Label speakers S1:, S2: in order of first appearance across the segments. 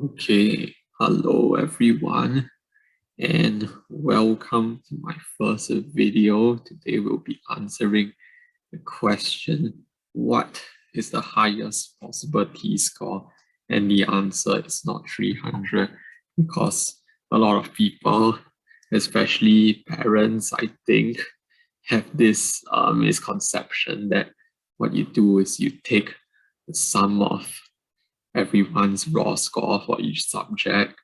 S1: Okay, hello everyone, and welcome to my first video. Today we'll be answering the question, what is the highest possible T-score? And the answer is not 300 because a lot of people, especially parents, I think, have this misconception that what you do is you take the sum of everyone's raw score for each subject,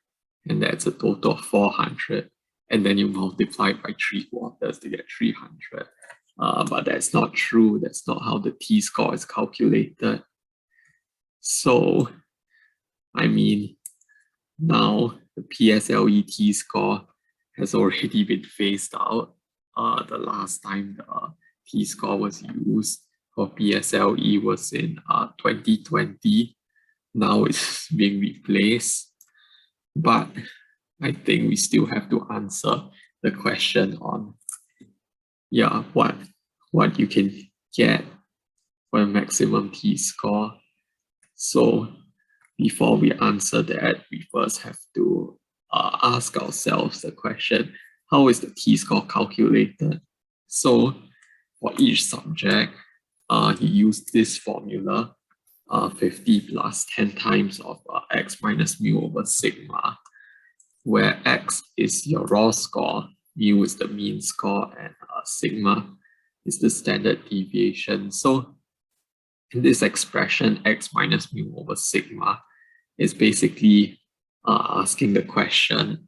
S1: and that's a total of 400. And then you multiply by 3/4 to get 300. But that's not true. That's not how the T-score is calculated. So, I mean, now the PSLE T-score has already been phased out. The last time the T-score was used for PSLE was in 2020. Now it's being replaced, but I think we still have to answer the question on what you can get for a maximum T-score. So before we answer that, we first have to ask ourselves the question, how is the T-score calculated? So for each subject, you use this formula, 50 plus 10 times of x minus mu over sigma, where x is your raw score, mu is the mean score, and sigma is the standard deviation. So in this expression, x minus mu over sigma is basically asking the question,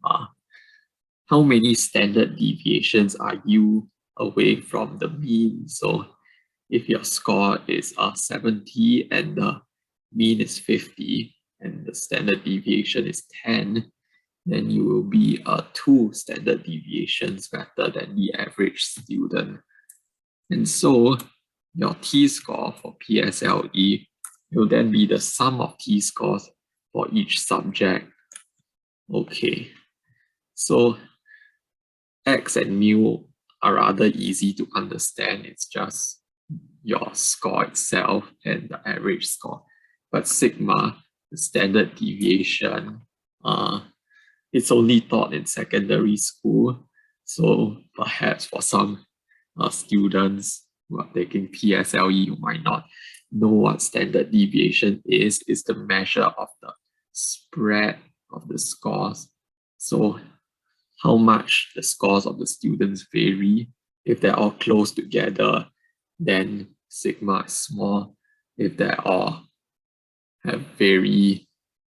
S1: how many standard deviations are you away from the mean? So if your score is 70 and the mean is 50 and the standard deviation is 10, then you will be 2 standard deviations better than the average student. And so your T-score for PSLE will then be the sum of T-scores for each subject. Okay, so x and mu are rather easy to understand. It's just your score itself and the average score. But sigma, the standard deviation, it's only taught in secondary school. So perhaps for some students who are taking PSLE, you might not know what standard deviation is. It's the measure of the spread of the scores. So how much the scores of the students vary. If they're all close together, then sigma is small. If they all vary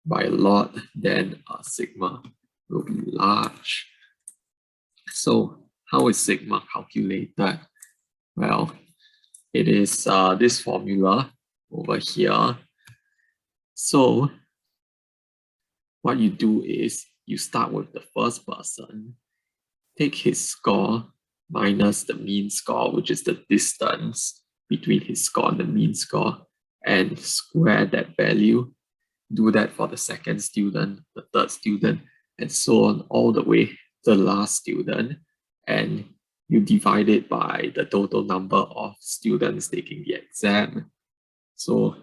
S1: by a lot, then sigma will be large. So how is sigma calculated? Well, it is this formula over here. So what you do is you start with the first person, take his score minus the mean score, which is the distance between his score and the mean score, and square that value. Do that for the second student, the third student, and so on all the way to the last student. And you divide it by the total number of students taking the exam. So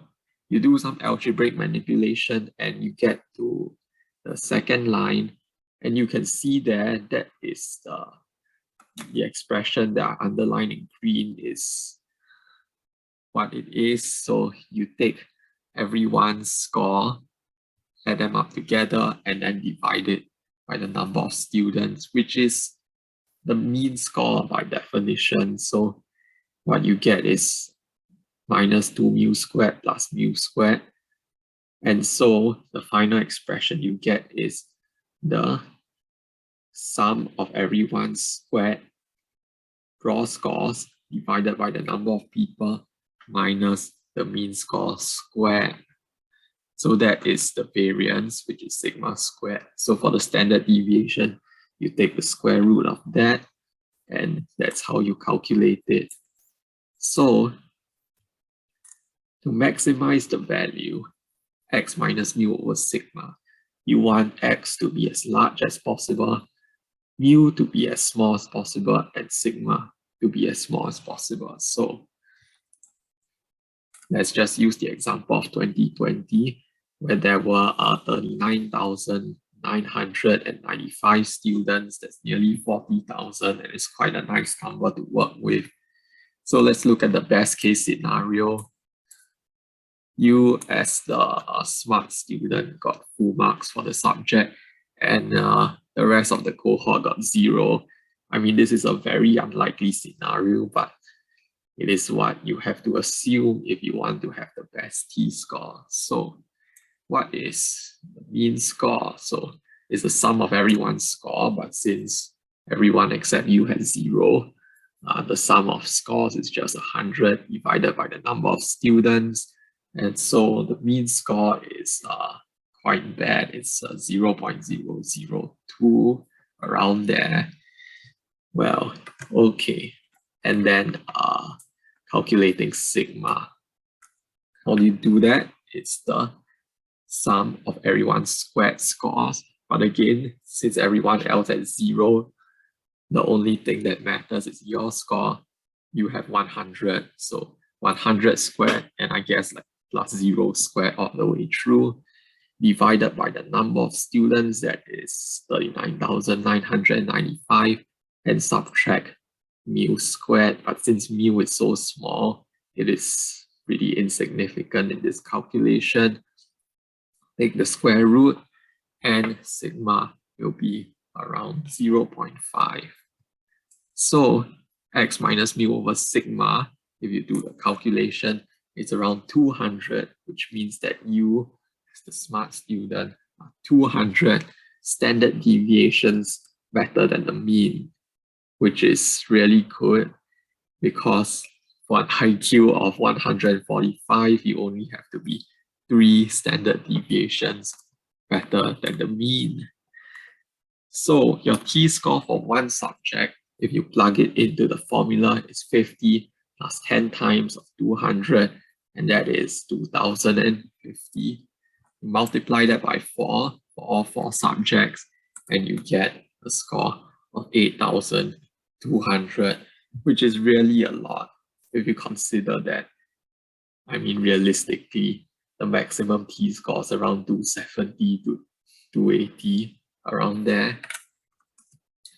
S1: you do some algebraic manipulation and you get to the second line, and you can see there that is the expression that are underlined in green is what it is. So you take everyone's score, add them up together, and then divide it by the number of students, which is the mean score by definition. So what you get is minus 2 mu squared plus mu squared. And so the final expression you get is the sum of everyone's squared raw scores divided by the number of people minus the mean score squared. So that is the variance, which is sigma squared. So for the standard deviation, you take the square root of that, and that's how you calculate it. So to maximize the value, x minus mu over sigma, you want x to be as large as possible, mu to be as small as possible, and sigma to be as small as possible. So let's just use the example of 2020. where there were 39,995 students. That's nearly 40,000, and it's quite a nice number to work with. So let's look at the best case scenario. You, as the smart student, got full marks for the subject, and the rest of the cohort got 0. I mean, this is a very unlikely scenario, but it is what you have to assume if you want to have the best T-score. So what is the mean score? So it's the sum of everyone's score, but since everyone except you has 0, the sum of scores is just 100 divided by the number of students. And so the mean score is quite bad. It's 0.002, around there. Well, okay. And then calculating sigma. How do you do that? It's the sum of everyone's squared scores. But again, since everyone else has 0, the only thing that matters is your score. You have 100, so 100 squared, and I guess like plus 0 squared all the way through, divided by the number of students, that is 39,995, and subtract mu squared. But since mu is so small, it is pretty insignificant in this calculation. Take the square root, and sigma will be around 0.5. So x minus mu over sigma, if you do the calculation, it's around 200, which means that you, as the smart student, are 200 standard deviations better than the mean, which is really good, because for an IQ of 145, you only have to be 3 standard deviations better than the mean. So your T-score for one subject, if you plug it into the formula, is 50 plus 10 times of 200, and that is 2050. You multiply that by 4 for all 4 subjects, and you get a score of 8,200, which is really a lot if you consider that, I mean, realistically, the maximum T-score is around 270 to 280, around there,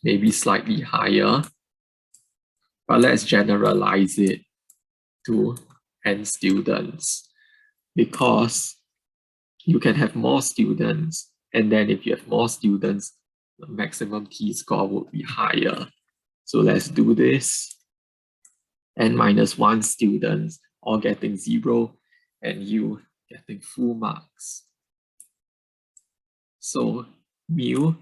S1: maybe slightly higher. But let's generalize it to n students, because you can have more students, and then if you have more students, the maximum T-score would be higher. So let's do this. N minus 1 students all getting 0, and you getting full marks. So mu,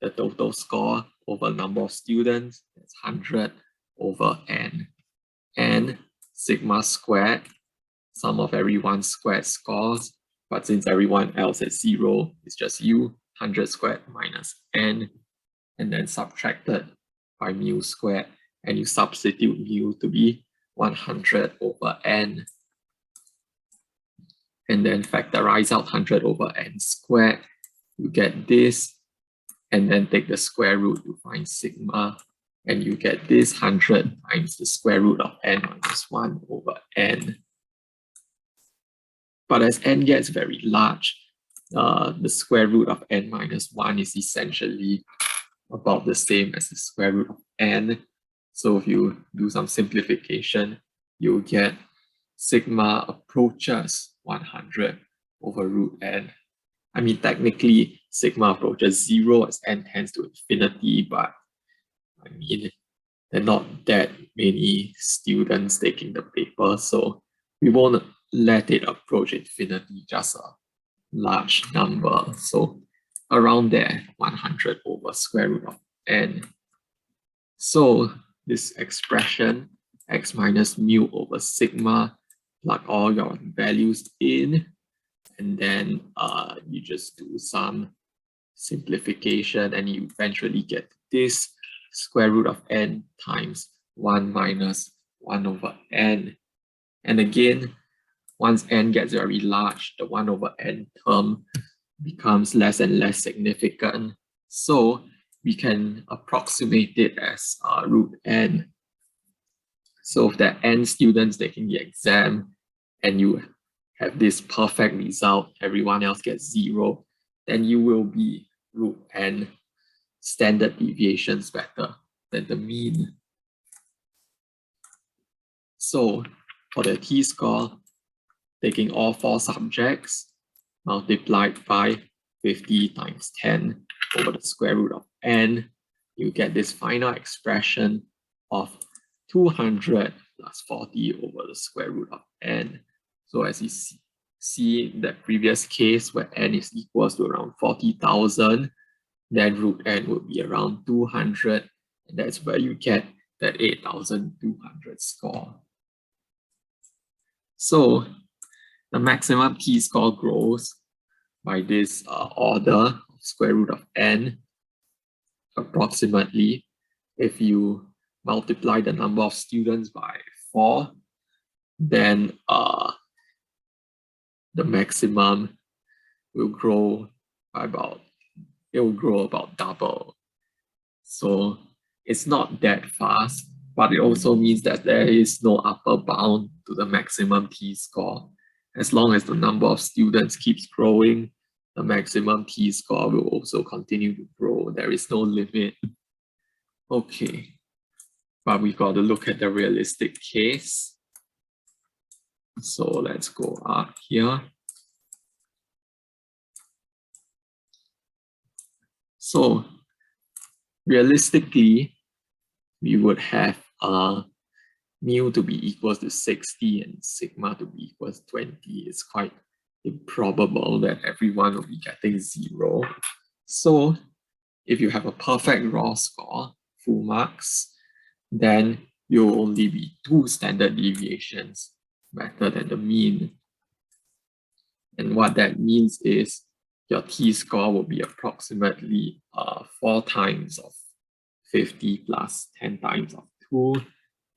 S1: the total score over number of students, that's 100 over n. And sigma squared, sum of everyone's squared scores, but since everyone else is 0, it's just you, 100 squared minus n, and then subtracted by mu squared, and you substitute mu to be 100 over n, and then factorize out 100 over n squared. You get this, and then take the square root to find sigma, and you get this 100 times the square root of n minus 1 over n. But as n gets very large, the square root of n minus 1 is essentially about the same as the square root of n. So if you do some simplification, you'll get sigma approaches 100 over root n. I mean, technically, sigma approaches 0 as n tends to infinity, but I mean, there are not that many students taking the paper, so we won't let it approach infinity, just a large number. So around there, 100 over square root of n. So this expression, x minus mu over sigma, plug all your values in, and then you just do some simplification, and you eventually get this square root of n times 1 minus 1 over n. And again, once n gets very large, the 1 over n term becomes less and less significant. So we can approximate it as root n. So if there are n students taking the exam, and you have this perfect result, everyone else gets 0, then you will be root n standard deviations better than the mean. So for the T-score, taking all 4 subjects, multiplied by 50 times 10 over the square root of n, you get this final expression of 200 plus 40 over the square root of n. So as you see in that previous case where n is equals to around 40,000, then root n would be around 200, and that's where you get that 8,200 score. So the maximum T-score grows by this order of square root of n. Approximately, if you multiply the number of students by 4, then the maximum will grow by about double. So it's not that fast, but it also means that there is no upper bound to the maximum T-score. As long as the number of students keeps growing, the maximum T-score will also continue to grow. There is no limit. Okay, but we got to look at the realistic case. So let's go up here. So realistically, we would have mu to be equals to 60 and sigma to be equals to 20. It's quite improbable that everyone will be getting 0. So if you have a perfect raw score, full marks, then you'll only be 2 standard deviations better than the mean. And what that means is your T-score will be approximately 4 times of 50 plus 10 times of 2.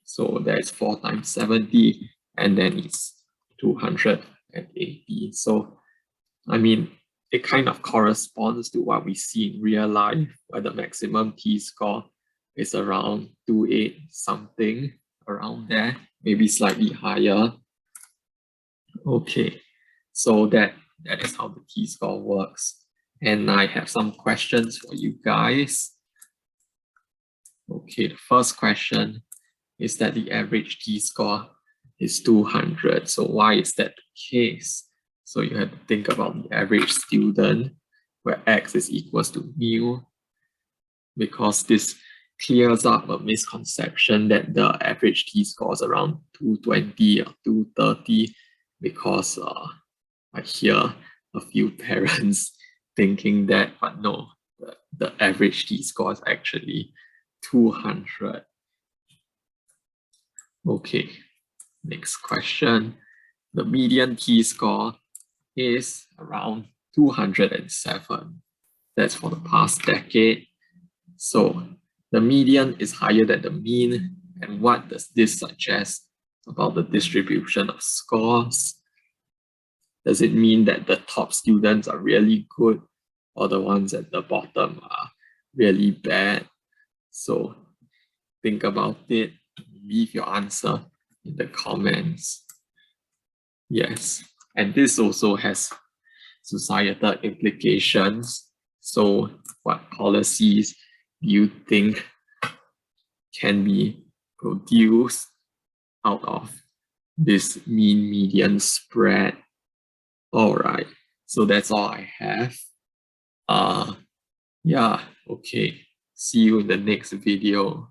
S1: So that's 4 times 70, and then it's 280. So, I mean, it kind of corresponds to what we see in real life, where the maximum T-score is around 28 something, around there, maybe slightly higher. Okay, so that is how the T-score works. And I have some questions for you guys. Okay, the first question is that the average T-score is 200. So why is that the case? So you have to think about the average student, where x is equals to mu, because this clears up a misconception that the average T-score is around 220 or 230, because I hear a few parents thinking that, but no, the average T-score is actually 200. Okay, next question. The median T-score is around 207. That's for the past decade. So the median is higher than the mean. And what does this suggest about the distribution of scores? Does it mean that the top students are really good, or the ones at the bottom are really bad? So think about it. Leave your answer in the comments. Yes, and this also has societal implications. So what policies do you think can be produced out of this mean median spread? All right, so that's all I have. Yeah, okay. See you in the next video.